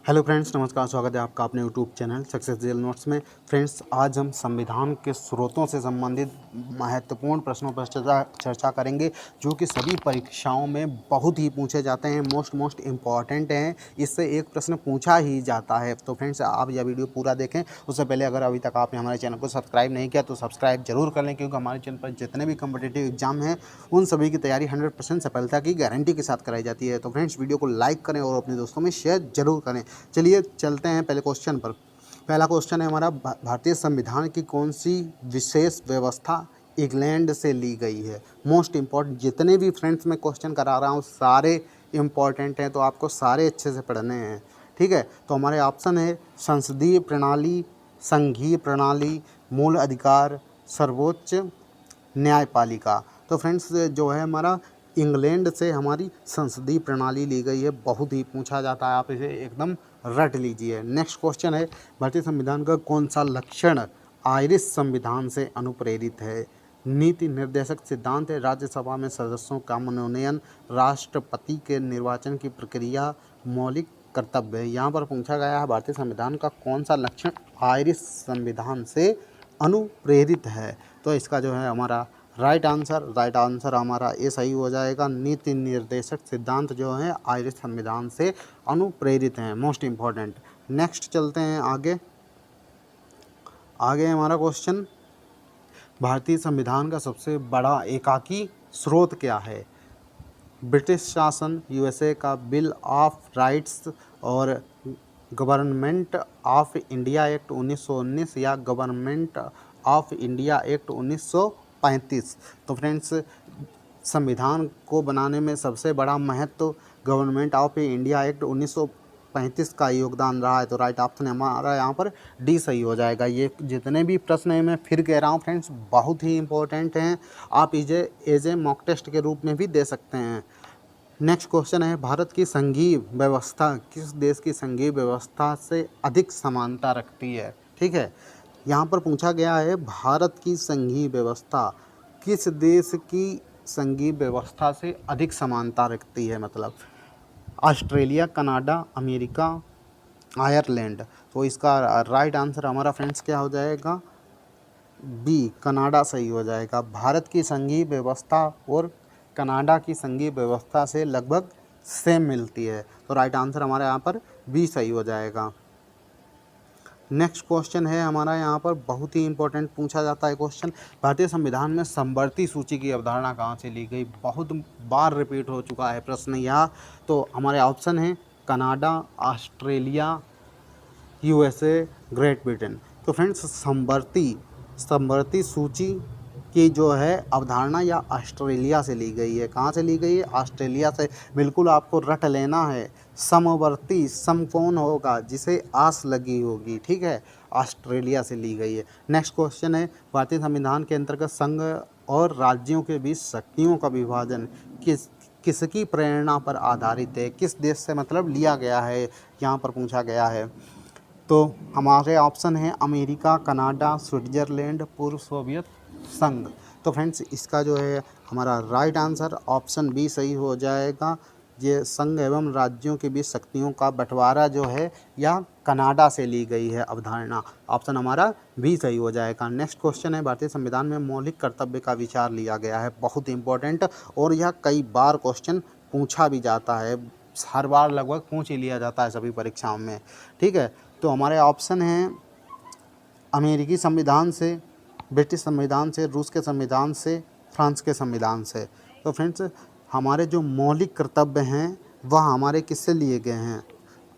Hello friends, नमस्कार। स्वागत है आपका अपने YouTube channel success real notes में। फ्रेंड्स, आज हम संविधान के स्रोतों से संबंधित महत्वपूर्ण प्रश्नों पर चर्चा करेंगे, जो कि सभी परीक्षाओं में बहुत ही पूछे जाते हैं, मोस्ट इम्पॉर्टेंट हैं। इससे एक प्रश्न पूछा ही जाता है। तो फ्रेंड्स, आप यह वीडियो पूरा देखें। उससे पहले अगर अभी तक आपने हमारे चैनल को सब्सक्राइब नहीं किया तो सब्सक्राइब जरूर कर लें, क्योंकि हमारे चैनल पर जितने भी कम्पिटिटिव एग्जाम हैं उन सभी की तैयारी 100% सफलता की गारंटी के साथ कराई जाती है। तो फ्रेंड्स, वीडियो को लाइक करें और अपने दोस्तों में शेयर जरूर करें। चलिए चलते हैं पहले क्वेश्चन पर। पहला क्वेश्चन है हमारा, भारतीय संविधान की कौन सी विशेष व्यवस्था इंग्लैंड से ली गई है। मोस्ट इम्पॉर्टेंट, जितने भी फ्रेंड्स मैं क्वेश्चन करा रहा हूँ सारे इम्पॉर्टेंट हैं, तो आपको सारे अच्छे से पढ़ने हैं। ठीक है, तो हमारे ऑप्शन है संसदीय प्रणाली, संघीय प्रणाली, मूल अधिकार, सर्वोच्च न्यायपालिका। तो फ्रेंड्स, जो है हमारा इंग्लैंड से हमारी संसदीय प्रणाली ली गई है। बहुत ही पूछा जाता है, आप इसे एकदम रट लीजिए। नेक्स्ट क्वेश्चन है, भारतीय संविधान का कौन सा लक्षण आयरिश संविधान से अनुप्रेरित है। नीति निर्देशक सिद्धांत है, राज्यसभा में सदस्यों का मनोनयन, राष्ट्रपति के निर्वाचन की प्रक्रिया, मौलिक कर्तव्य है। यहाँ पर पूछा गया है भारतीय संविधान का कौन सा लक्षण आयरिश संविधान से अनुप्रेरित है। तो इसका जो है हमारा राइट आंसर हमारा ये सही हो जाएगा। नीति निर्देशक सिद्धांत जो है आयरिश संविधान से अनुप्रेरित हैं, मोस्ट इम्पॉर्टेंट। नेक्स्ट चलते हैं आगे हमारा क्वेश्चन, भारतीय संविधान का सबसे बड़ा एकाकी स्रोत क्या है। ब्रिटिश शासन, यूएसए का बिल ऑफ राइट्स और गवर्नमेंट ऑफ इंडिया एक्ट 1919 या गवर्नमेंट ऑफ इंडिया एक्ट 1935। तो फ्रेंड्स, संविधान को बनाने में सबसे बड़ा महत्व गवर्नमेंट ऑफ इंडिया एक्ट 1935 का योगदान रहा है। तो राइट ऑप्शन हमारा यहाँ पर डी सही हो जाएगा। ये जितने भी प्रश्न हैं, मैं फिर कह रहा हूँ फ्रेंड्स, बहुत ही इंपॉर्टेंट हैं। आप इसे एज ए मॉक टेस्ट के रूप में भी दे सकते हैं। नेक्स्ट क्वेश्चन है, भारत की संघीय व्यवस्था किस देश की संघीय व्यवस्था से अधिक समानता रखती है। ठीक है, यहाँ पर पूछा गया है भारत की संघीय व्यवस्था किस देश की संघीय व्यवस्था से अधिक समानता रखती है। मतलब ऑस्ट्रेलिया, कनाडा, अमेरिका, आयरलैंड। तो इसका राइट आंसर हमारा फ्रेंड्स क्या हो जाएगा, बी, कनाडा सही हो जाएगा। भारत की संघीय व्यवस्था और कनाडा की संघीय व्यवस्था से लगभग सेम मिलती है। तो राइट आंसर हमारा यहाँ पर बी सही हो जाएगा। नेक्स्ट क्वेश्चन है हमारा यहाँ पर, बहुत ही इंपॉर्टेंट पूछा जाता है क्वेश्चन, भारतीय संविधान में समवर्ती सूची की अवधारणा कहाँ से ली गई। बहुत बार रिपीट हो चुका है प्रश्न यह। तो हमारे ऑप्शन हैं Canada, Australia, USA, great Britain. तो फ्रेंड्स, समवर्ती सूची की जो है अवधारणा या ऑस्ट्रेलिया से ली गई है। कहाँ से ली गई है, ऑस्ट्रेलिया से। बिल्कुल आपको रट लेना है। समवर्ती सम कौन होगा, जिसे आस लगी होगी। ठीक है, ऑस्ट्रेलिया से ली गई है। नेक्स्ट क्वेश्चन है, भारतीय संविधान के अंतर्गत संघ और राज्यों के बीच शक्तियों का विभाजन किसकी प्रेरणा पर आधारित है। किस देश से मतलब लिया गया है, यहाँ पर पूछा गया है। तो हमारे ऑप्शन हैं अमेरिका, कनाडा, स्विट्ज़रलैंड, पूर्व सोवियत संघ। तो फ्रेंड्स, इसका जो है हमारा राइट आंसर ऑप्शन बी सही हो जाएगा। ये संघ एवं राज्यों के बीच शक्तियों का बंटवारा जो है या कनाडा से ली गई है अवधारणा। ऑप्शन हमारा बी सही हो जाएगा। नेक्स्ट क्वेश्चन है, भारतीय संविधान में मौलिक कर्तव्य का विचार लिया गया है। बहुत इंपॉर्टेंट, और यह कई बार क्वेश्चन पूछा भी जाता है, हर बार लगभग पूछ ही लिया जाता है सभी परीक्षाओं में। ठीक है, तो हमारे ऑप्शन हैं अमेरिकी संविधान से, ब्रिटिश संविधान से, रूस के संविधान से, फ्रांस के संविधान से। तो फ्रेंड्स, हमारे जो मौलिक कर्तव्य हैं वह हमारे किससे लिए गए हैं,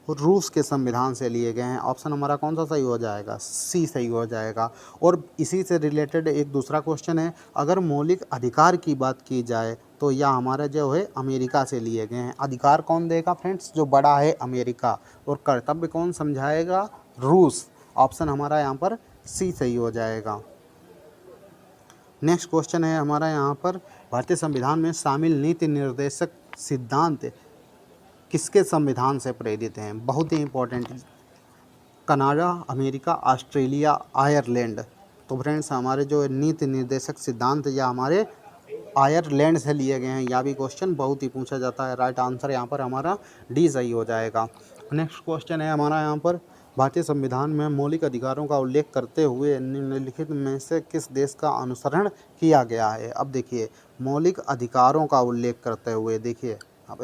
रूस के संविधान से लिए गए हैं। ऑप्शन हमारा कौन सा सही हो जाएगा, सी सही हो जाएगा। और इसी से रिलेटेड एक दूसरा क्वेश्चन है, अगर मौलिक अधिकार की बात की जाए तो यह हमारा जो है अमेरिका से लिए गए हैं। अधिकार कौन देगा फ्रेंड्स, जो बड़ा है अमेरिका, और कर्तव्य कौन समझाएगा, रूस। ऑप्शन हमारा यहाँ पर सी सही हो जाएगा। नेक्स्ट क्वेश्चन है हमारा यहाँ पर, भारतीय संविधान में शामिल नीति निर्देशक सिद्धांत किसके संविधान से प्रेरित हैं। बहुत ही important, Canada, America, Australia, Ireland. तो फ्रेंड्स, हमारे जो नीति निर्देशक सिद्धांत या हमारे आयरलैंड से लिए गए हैं। यह भी क्वेश्चन बहुत ही पूछा जाता है। राइट आंसर यहाँ पर हमारा डी सही हो जाएगा। नेक्स्ट क्वेश्चन है हमारा यहाँ पर, भारतीय संविधान में मौलिक अधिकारों का उल्लेख करते हुए निम्नलिखित में से किस देश का अनुसरण किया गया है। अब देखिए, मौलिक अधिकारों का उल्लेख करते हुए देखिए,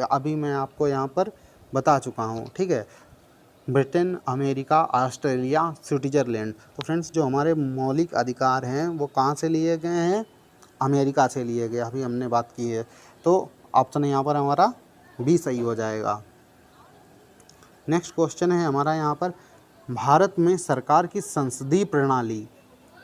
अभी मैं आपको यहाँ पर बता चुका हूँ, ठीक है। Britain, America, Australia, Switzerland. तो फ्रेंड्स, जो हमारे मौलिक अधिकार हैं वो कहाँ से लिए गए हैं? अमेरिका से लिए गए, अभी हमने बात की है। तो ऑप्शन यहाँ पर हमारा बी सही हो जाएगा। नेक्स्ट क्वेश्चन है हमारा यहाँ पर, भारत में सरकार की संसदीय प्रणाली,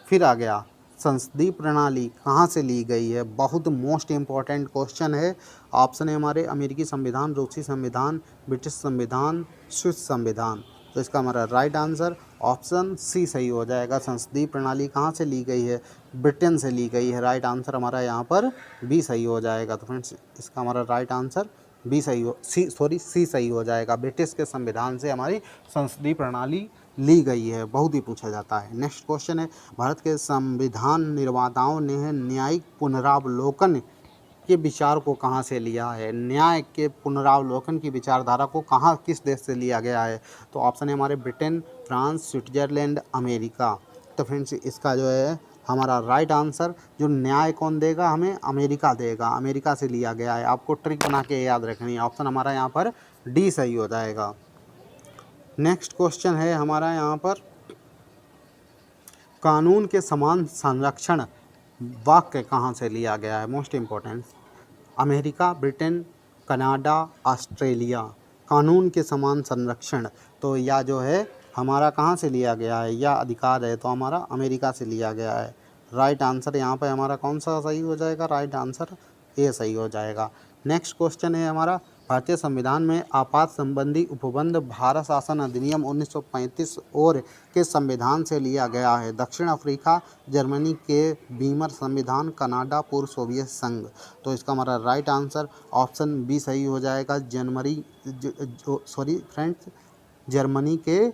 फिर आ गया संसदीय प्रणाली कहाँ से ली गई है? बहुत मोस्ट इम्पॉर्टेंट क्वेश्चन है। ऑप्शन है हमारे अमेरिकी संविधान, रूसी संविधान, ब्रिटिश संविधान, स्विस संविधान। तो इसका हमारा राइट आंसर ऑप्शन सी सही हो जाएगा। संसदीय प्रणाली कहाँ से ली गई है? ब्रिटेन से ली गई है। राइट आंसर हमारा यहाँ पर बी सही हो जाएगा। तो फ्रेंड्स, इसका हमारा राइट आंसर बी सही हो सी सही हो जाएगा। ब्रिटिश के संविधान से हमारी संसदीय प्रणाली ली गई है, बहुत ही पूछा जाता है। नेक्स्ट क्वेश्चन है, भारत के संविधान निर्माताओं ने न्यायिक पुनरावलोकन के विचार को कहाँ से लिया है? न्याय के पुनरावलोकन की विचारधारा को कहाँ, किस देश से लिया गया है? तो ऑप्शन है हमारे ब्रिटेन, फ्रांस, स्विट्जरलैंड, अमेरिका। तो फ्रेंड्स, इसका जो है हमारा राइट आंसर, जो न्याय कौन देगा हमें? अमेरिका देगा। अमेरिका से लिया गया है। आपको ट्रिक बना के याद रखनी है। ऑप्शन हमारा यहाँ पर डी सही हो जाएगा। नेक्स्ट क्वेश्चन है हमारा यहाँ पर, कानून के समान संरक्षण वाक्य कहाँ से लिया गया है? Most important, America, Britain, Canada, Australia. कानून के समान संरक्षण, तो या जो है हमारा कहाँ से लिया गया है? या अधिकार है तो हमारा अमेरिका से लिया गया है। राइट आंसर यहाँ पे हमारा कौन सा सही हो जाएगा? राइट आंसर ए सही हो जाएगा। नेक्स्ट क्वेश्चन है हमारा, भारतीय संविधान में आपात संबंधी उपबंध भारत शासन अधिनियम 1935 और के संविधान से लिया गया है। दक्षिण अफ्रीका, जर्मनी के बीमर संविधान, कनाडा, पूर्व सोवियत संघ। तो इसका हमारा राइट आंसर ऑप्शन बी सही हो जाएगा। फ्रेंड्स, जर्मनी के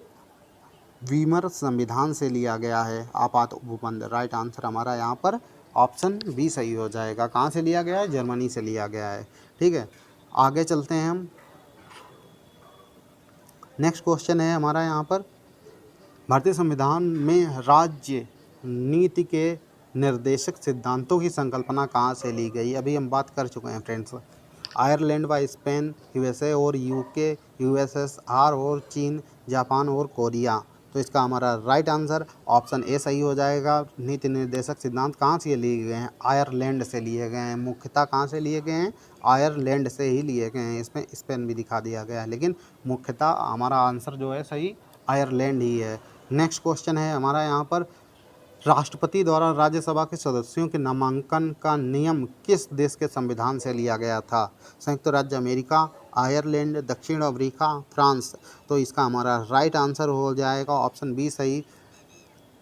वीमर संविधान से लिया गया है आपात उपबंध। राइट आंसर हमारा यहाँ पर ऑप्शन बी सही हो जाएगा। कहाँ से लिया गया है? जर्मनी से लिया गया है। ठीक है, आगे चलते हैं हम। नेक्स्ट क्वेश्चन है हमारा यहाँ पर, भारतीय संविधान में राज्य नीति के निर्देशक सिद्धांतों की संकल्पना कहाँ से ली गई? अभी हम बात कर चुके हैं फ्रेंड्स। आयरलैंड व स्पेन, यूएसए और यूके, यूएसएसआर और चीन, जापान और कोरिया। तो इसका हमारा राइट आंसर ऑप्शन ए सही हो जाएगा। नीति निर्देशक सिद्धांत कहाँ से लिए गए हैं? आयरलैंड से लिए गए हैं। मुख्यतः कहाँ से लिए गए हैं? आयरलैंड से ही लिए गए हैं। इसमें स्पेन भी दिखा दिया गया है, लेकिन मुख्यतः हमारा आंसर जो है सही आयरलैंड ही है। नेक्स्ट क्वेश्चन है हमारा यहाँ पर, राष्ट्रपति द्वारा राज्यसभा के सदस्यों के नामांकन का नियम किस देश के संविधान से लिया गया था? संयुक्त राज्य अमेरिका, आयरलैंड, दक्षिण अफ्रीका, फ्रांस। तो इसका हमारा राइट आंसर हो जाएगा ऑप्शन बी सही।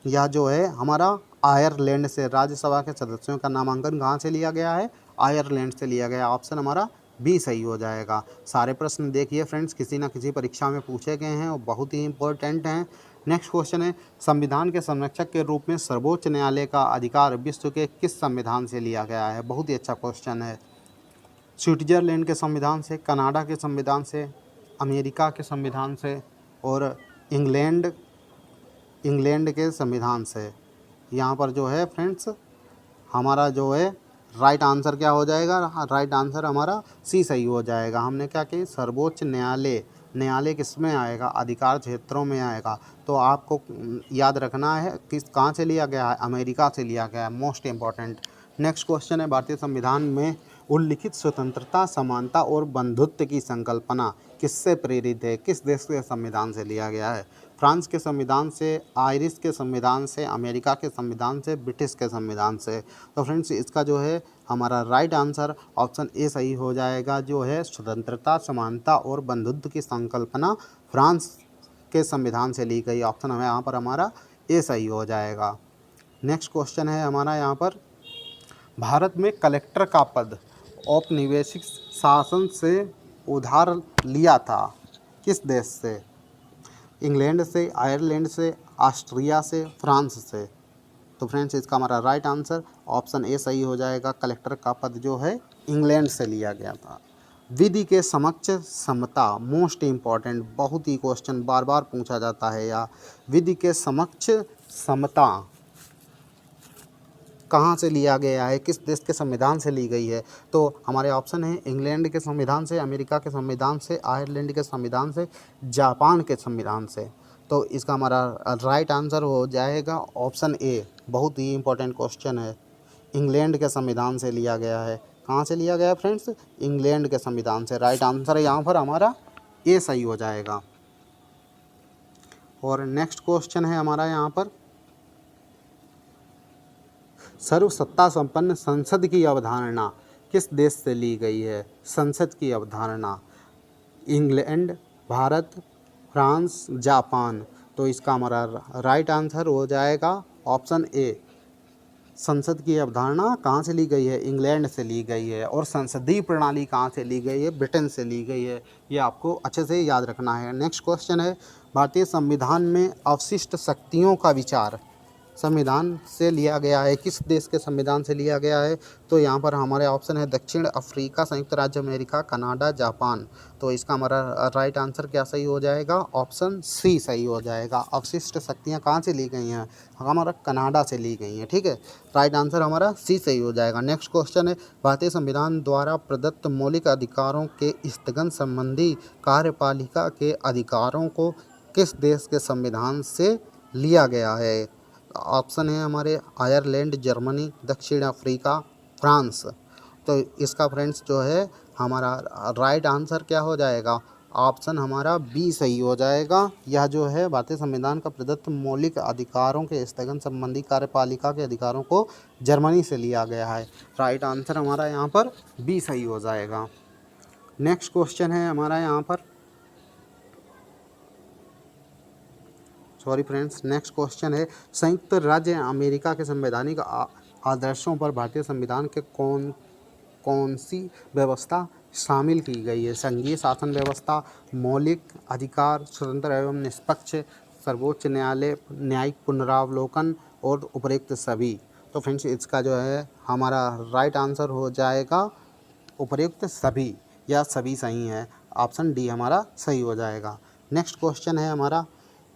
यह जो है हमारा आयरलैंड से राज्यसभा के सदस्यों का नामांकन कहाँ से लिया गया है? आयरलैंड से लिया गया। ऑप्शन हमारा बी सही हो जाएगा। सारे प्रश्न देखिए फ्रेंड्स, किसी न किसी परीक्षा में पूछे गए हैं और बहुत ही इंपॉर्टेंट हैं। नेक्स्ट क्वेश्चन है, संविधान के संरक्षक के रूप में सर्वोच्च न्यायालय का अधिकार विश्व के किस संविधान से लिया गया है? बहुत ही अच्छा क्वेश्चन है। स्विट्जरलैंड के संविधान से, कनाडा के संविधान से, अमेरिका के संविधान से और इंग्लैंड के संविधान से। यहाँ पर जो है फ्रेंड्स हमारा जो है राइट आंसर क्या हो जाएगा? राइट आंसर हमारा सी सही हो जाएगा। हमने क्या कि सर्वोच्च न्यायालय किस में आएगा? अधिकार क्षेत्रों में आएगा। तो आपको याद रखना है किस कहाँ से लिया गया है? अमेरिका से लिया गया है। Most important. नेक्स्ट क्वेश्चन है, भारतीय संविधान में उल्लिखित स्वतंत्रता, समानता और बंधुत्व की संकल्पना किससे प्रेरित है? किस देश के संविधान से लिया गया है? फ्रांस के संविधान से, आयरिश के संविधान से, अमेरिका के संविधान से, ब्रिटिश के संविधान से। तो फ्रेंड्स, इसका जो है हमारा राइट आंसर ऑप्शन ए सही हो जाएगा। जो है स्वतंत्रता, समानता और बंधुत्व की संकल्पना फ्रांस के संविधान से ली गई। ऑप्शन हमें यहाँ पर हमारा ए सही हो जाएगा। नेक्स्ट क्वेश्चन है हमारा यहाँ पर, भारत में कलेक्टर का पद औपनिवेशिक शासन से उधार लिया था किस देश से? इंग्लैंड से, आयरलैंड से, ऑस्ट्रिया से, फ्रांस से। तो फ्रेंड्स, इसका हमारा राइट आंसर ऑप्शन ए सही हो जाएगा। कलेक्टर का पद जो है इंग्लैंड से लिया गया था। विधि के समक्ष समता, मोस्ट इम्पॉर्टेंट, बहुत ही क्वेश्चन बार बार पूछा जाता है। या विधि के समक्ष समता कहाँ से लिया गया है, किस देश के संविधान से ली गई है? तो हमारे ऑप्शन है इंग्लैंड के संविधान से, अमेरिका के संविधान से, आयरलैंड के संविधान से, जापान के संविधान से। तो इसका हमारा राइट आंसर हो जाएगा ऑप्शन ए। बहुत ही इंपॉर्टेंट क्वेश्चन है। इंग्लैंड के संविधान से लिया गया है। कहाँ से लिया गया है फ्रेंड्स? इंग्लैंड के संविधान से। राइट आंसर यहाँ पर हमारा ए सही हो जाएगा। और नेक्स्ट क्वेश्चन है हमारा यहाँ पर, सर्वसत्ता संपन्न संसद की अवधारणा किस देश से ली गई है? संसद की अवधारणा, इंग्लैंड, भारत, फ्रांस, जापान। तो इसका हमारा राइट आंसर हो जाएगा ऑप्शन ए। संसद की अवधारणा कहाँ से ली गई है? इंग्लैंड से ली गई है। और संसदीय प्रणाली कहाँ से ली गई है? ब्रिटेन से ली गई है। ये आपको अच्छे से याद रखना है। नेक्स्ट क्वेश्चन है, भारतीय संविधान में अवशिष्ट शक्तियों का विचार संविधान से लिया गया है, किस देश के संविधान से लिया गया है? तो यहाँ पर हमारे ऑप्शन है दक्षिण अफ्रीका, संयुक्त राज्य अमेरिका, कनाडा, जापान। तो इसका हमारा राइट आंसर क्या सही हो जाएगा? ऑप्शन सी सही हो जाएगा। अवशिष्ट शक्तियाँ कहाँ से ली गई हैं? हमारा कनाडा से ली गई हैं। ठीक है, राइट आंसर हमारा सी सही हो जाएगा। नेक्स्ट क्वेश्चन है, भारतीय संविधान द्वारा प्रदत्त मौलिक अधिकारों के स्थगन संबंधी कार्यपालिका के अधिकारों को किस देश के संविधान से लिया गया है? ऑप्शन है हमारे आयरलैंड, जर्मनी, दक्षिण अफ्रीका, फ्रांस। तो इसका फ्रेंड्स जो है हमारा राइट आंसर क्या हो जाएगा? ऑप्शन हमारा बी सही हो जाएगा। यह जो है भारतीय संविधान का प्रदत्त मौलिक अधिकारों के स्थगन संबंधी कार्यपालिका के अधिकारों को जर्मनी से लिया गया है। राइट आंसर हमारा यहाँ पर बी सही हो जाएगा। नेक्स्ट क्वेश्चन है हमारा यहाँ पर, सॉरी फ्रेंड्स, नेक्स्ट क्वेश्चन है, संयुक्त राज्य अमेरिका के संवैधानिक आदर्शों पर भारतीय संविधान के कौन सी व्यवस्था शामिल की गई है? संघीय शासन व्यवस्था, मौलिक अधिकार, स्वतंत्र एवं निष्पक्ष सर्वोच्च न्यायालय, न्यायिक पुनरावलोकन और उपरोक्त सभी। तो फ्रेंड्स इसका जो है हमारा राइट आंसर हो जाएगा उपरोक्त सभी, या सभी सही है। ऑप्शन डी हमारा सही हो जाएगा। नेक्स्ट क्वेश्चन है हमारा,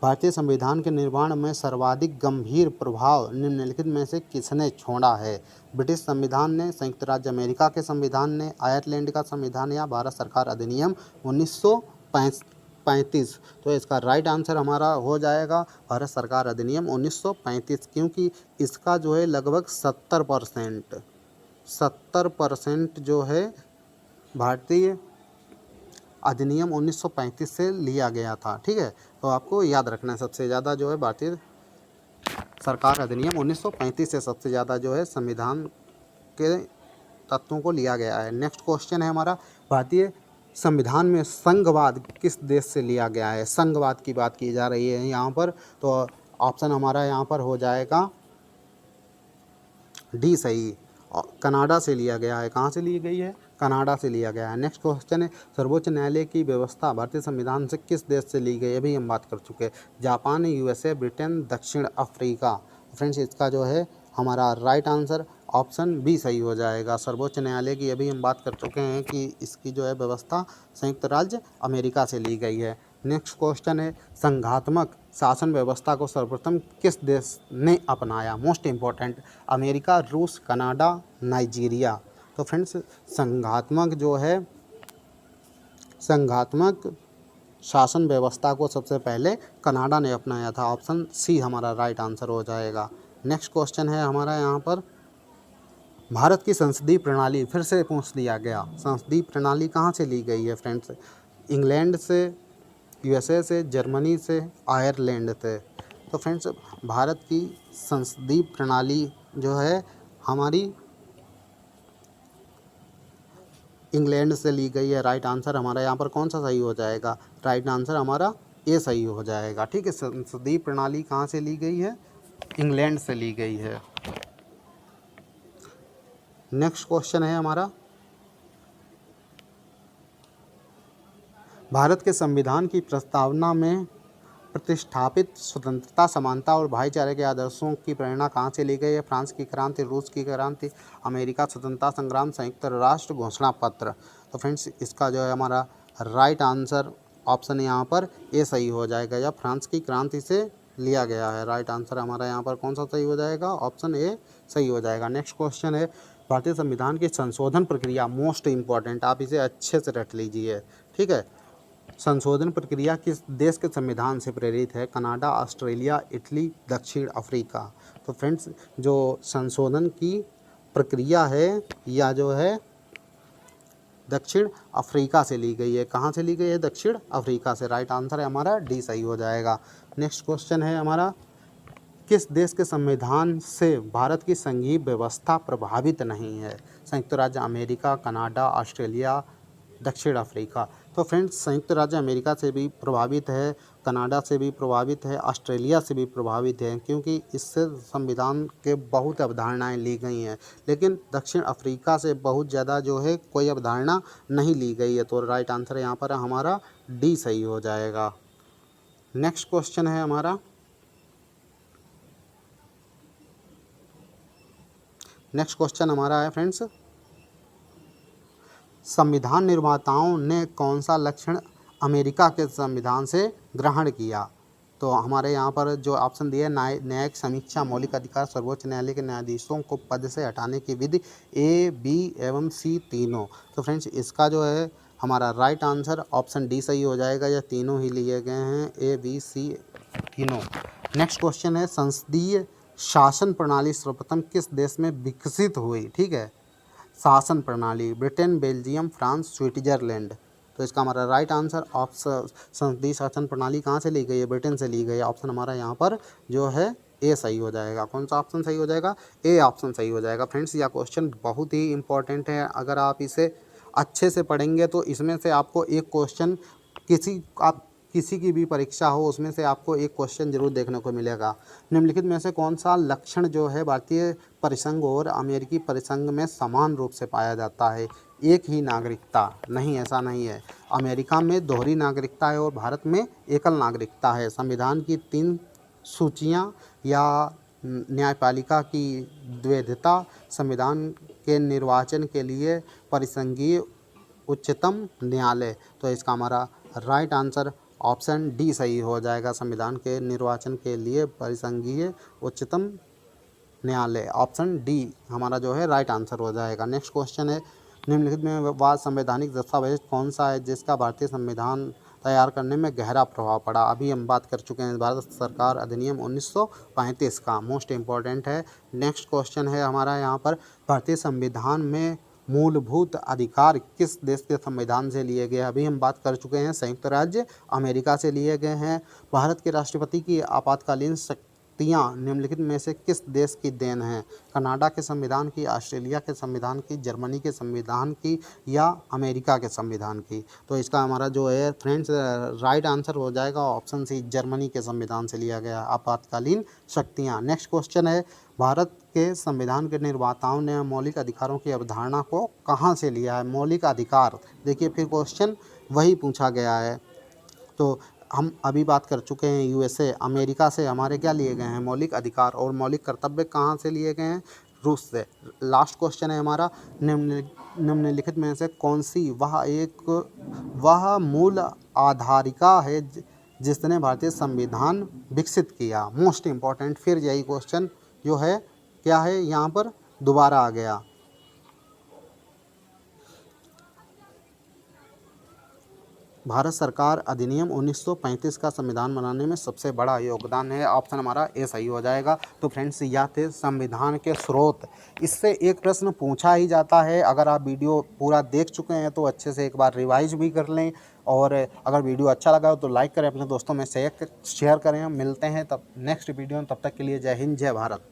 भारतीय संविधान के निर्माण में सर्वाधिक गंभीर प्रभाव निम्नलिखित में से किसने छोड़ा है? ब्रिटिश संविधान ने, संयुक्त राज्य अमेरिका के संविधान ने, आयरलैंड का संविधान, या भारत सरकार अधिनियम 1935। तो इसका राइट आंसर हमारा हो जाएगा भारत सरकार अधिनियम 1935, क्योंकि इसका जो है लगभग 70% जो है भारतीय अधिनियम 1935 से लिया गया था। ठीक है, तो आपको याद रखना है सबसे ज़्यादा जो है भारतीय सरकार अधिनियम 1935 से सबसे ज़्यादा जो है संविधान के तत्वों को लिया गया है। नेक्स्ट क्वेश्चन है हमारा, भारतीय संविधान में संघवाद किस देश से लिया गया है? संघवाद की बात की जा रही है यहाँ पर। तो ऑप्शन हमारा यहाँ पर हो जाएगा डी सही, कनाडा से लिया गया है। कहाँ से ली गई है? कनाडा से लिया गया है। नेक्स्ट क्वेश्चन है, सर्वोच्च न्यायालय की व्यवस्था भारतीय संविधान से किस देश से ली गई है? अभी हम बात कर चुके हैं, जापान, यूएसए, ब्रिटेन, दक्षिण अफ्रीका। फ्रेंड्स इसका जो है हमारा राइट आंसर ऑप्शन बी सही हो जाएगा। सर्वोच्च न्यायालय की अभी हम बात कर चुके हैं कि इसकी जो है व्यवस्था संयुक्त राज्य अमेरिका से ली गई है। नेक्स्ट क्वेश्चन है, संघात्मक शासन व्यवस्था को सर्वप्रथम किस देश ने अपनाया? मोस्ट इम्पॉर्टेंट, अमेरिका, रूस, कनाडा, नाइजीरिया। तो फ्रेंड्स संघात्मक शासन व्यवस्था को सबसे पहले कनाडा ने अपनाया था। ऑप्शन सी हमारा राइट आंसर हो जाएगा। नेक्स्ट क्वेश्चन है हमारा यहाँ पर, भारत की संसदीय प्रणाली फिर से पूछ लिया गया। संसदीय प्रणाली कहाँ से ली गई है फ्रेंड्स? इंग्लैंड से, यूएसए से, जर्मनी से, आयरलैंड से। तो फ्रेंड्स भारत की संसदीय प्रणाली जो है हमारी इंग्लैंड से ली गई है। राइट आंसर हमारा यहाँ पर कौन सा सही हो जाएगा? राइट आंसर हमारा ए सही हो जाएगा। ठीक है, संसदीय प्रणाली कहाँ से ली गई है? इंग्लैंड से ली गई है। नेक्स्ट क्वेश्चन है हमारा, भारत के संविधान की प्रस्तावना में प्रतिष्ठापित स्वतंत्रता, समानता और भाईचारे के आदर्शों की प्रेरणा कहाँ से ली गई है? फ्रांस की क्रांति, रूस की क्रांति, अमेरिका स्वतंत्रता संग्राम, संयुक्त राष्ट्र घोषणा पत्र। तो फ्रेंड्स इसका जो है हमारा राइट आंसर ऑप्शन यहाँ पर ए सही हो जाएगा, या फ्रांस की क्रांति से लिया गया है। राइट आंसर हमारा यहाँ पर कौन सा सही हो जाएगा, ऑप्शन ए सही हो जाएगा। नेक्स्ट क्वेश्चन है भारतीय संविधान की संशोधन प्रक्रिया, मोस्ट इम्पॉर्टेंट, आप इसे अच्छे से रट लीजिए, ठीक है। संशोधन प्रक्रिया किस देश के संविधान से प्रेरित है, कनाडा, ऑस्ट्रेलिया, इटली, दक्षिण अफ्रीका। तो फ्रेंड्स जो संशोधन की प्रक्रिया है या जो है दक्षिण अफ्रीका से ली गई है। कहाँ से ली गई है, दक्षिण अफ्रीका से। राइट आंसर है हमारा डी सही हो जाएगा। नेक्स्ट क्वेश्चन है हमारा किस देश के संविधान से भारत की संघीय व्यवस्था प्रभावित नहीं है, संयुक्त राज्य अमेरिका, कनाडा, ऑस्ट्रेलिया, दक्षिण अफ्रीका। तो फ्रेंड्स संयुक्त राज्य अमेरिका से भी प्रभावित है, कनाडा से भी प्रभावित है, ऑस्ट्रेलिया से भी प्रभावित है, क्योंकि इससे संविधान के बहुत अवधारणाएं ली गई हैं। लेकिन दक्षिण अफ्रीका से बहुत ज़्यादा जो है कोई अवधारणा नहीं ली गई है। तो राइट आंसर यहाँ पर हमारा डी सही हो जाएगा। नेक्स्ट क्वेश्चन है हमारा, नेक्स्ट क्वेश्चन हमारा है फ्रेंड्स, संविधान निर्माताओं ने कौन सा लक्षण अमेरिका के संविधान से ग्रहण किया। तो हमारे यहाँ पर जो ऑप्शन दिए न्यायिक समीक्षा, मौलिक अधिकार, सर्वोच्च न्यायालय के न्यायाधीशों को पद से हटाने की विधि, ए, बी एवं सी तीनों। तो फ्रेंड्स इसका जो है हमारा राइट आंसर ऑप्शन डी सही हो जाएगा, या तीनों ही लिए गए हैं, ए, बी, सी तीनों। नेक्स्ट क्वेश्चन है संसदीय शासन प्रणाली सर्वप्रथम किस देश में विकसित हुई, ठीक है। शासन प्रणाली, ब्रिटेन, बेल्जियम, फ्रांस, स्विट्जरलैंड। तो इसका हमारा राइट आंसर ऑप्शन संसदीय शासन प्रणाली कहाँ से ली गई है, ब्रिटेन से ली गई है। ऑप्शन हमारा यहाँ पर जो है ए सही हो जाएगा। कौन सा ऑप्शन सही हो जाएगा, ए ऑप्शन सही हो जाएगा। फ्रेंड्स यह क्वेश्चन बहुत ही इंपॉर्टेंट है, अगर आप इसे अच्छे से पढ़ेंगे तो इसमें से आपको एक क्वेश्चन किसी की भी परीक्षा हो उसमें से आपको एक क्वेश्चन जरूर देखने को मिलेगा। निम्नलिखित में से कौन सा लक्षण जो है भारतीय परिसंघ और अमेरिकी परिसंघ में समान रूप से पाया जाता है, एक ही नागरिकता। नहीं, ऐसा नहीं है। अमेरिका में दोहरी नागरिकता है और भारत में एकल नागरिकता है। संविधान की 3 सूचियाँ या न्यायपालिका की द्वैधता, संविधान के निर्वाचन के लिए परिसंघीय उच्चतम न्यायालय। तो इसका हमारा राइट आंसर ऑप्शन डी सही हो जाएगा, संविधान के निर्वाचन के लिए परिसंघीय उच्चतम न्यायालय। ऑप्शन डी हमारा जो है राइट आंसर हो जाएगा। नेक्स्ट क्वेश्चन है निम्नलिखित में वह संवैधानिक दस्तावेज कौन सा है जिसका भारतीय संविधान तैयार करने में गहरा प्रभाव पड़ा। अभी हम बात कर चुके हैं भारत सरकार अधिनियम 1935 का, मोस्ट इम्पॉर्टेंट है। नेक्स्ट क्वेश्चन है हमारा यहाँ पर भारतीय संविधान में मूलभूत अधिकार किस देश के संविधान से लिए गए। अभी हम बात कर चुके हैं संयुक्त राज्य अमेरिका से लिए गए हैं। भारत के राष्ट्रपति की आपातकालीन शक्तियाँ निम्नलिखित में से किस देश की देन है, कनाडा के संविधान की, ऑस्ट्रेलिया के संविधान की, जर्मनी के संविधान की या अमेरिका के संविधान की। तो इसका हमारा जो है फ्रेंड्स राइट आंसर हो जाएगा ऑप्शन सी, जर्मनी के संविधान से लिया गया आपातकालीन शक्तियाँ। नेक्स्ट क्वेश्चन है भारत के संविधान के निर्माताओं ने मौलिक अधिकारों की अवधारणा को कहाँ से लिया है। मौलिक अधिकार, देखिए फिर क्वेश्चन वही पूछा गया है। तो हम अभी बात कर चुके हैं यूएसए, अमेरिका से हमारे क्या लिए गए हैं, मौलिक अधिकार, और मौलिक कर्तव्य कहाँ से लिए गए हैं, रूस से। लास्ट क्वेश्चन है हमारा निम्नलिखित में से कौन सी वह मूल आधारिका है जिसने भारतीय संविधान विकसित किया। मोस्ट इम्पॉर्टेंट, फिर यही क्वेश्चन जो है क्या है यहाँ पर दोबारा आ गया। भारत सरकार अधिनियम 1935 का संविधान बनाने में सबसे बड़ा योगदान है। ऑप्शन हमारा ए सही हो जाएगा। तो फ्रेंड्स यह थे संविधान के स्रोत। इससे एक प्रश्न पूछा ही जाता है, अगर आप वीडियो पूरा देख चुके हैं तो अच्छे से एक बार रिवाइज भी कर लें, और अगर वीडियो अच्छा लगा हो तो लाइक करें, अपने दोस्तों में शेयर करें। मिलते हैं तब नेक्स्ट वीडियो में, तब तक के लिए जय हिंद, जय भारत।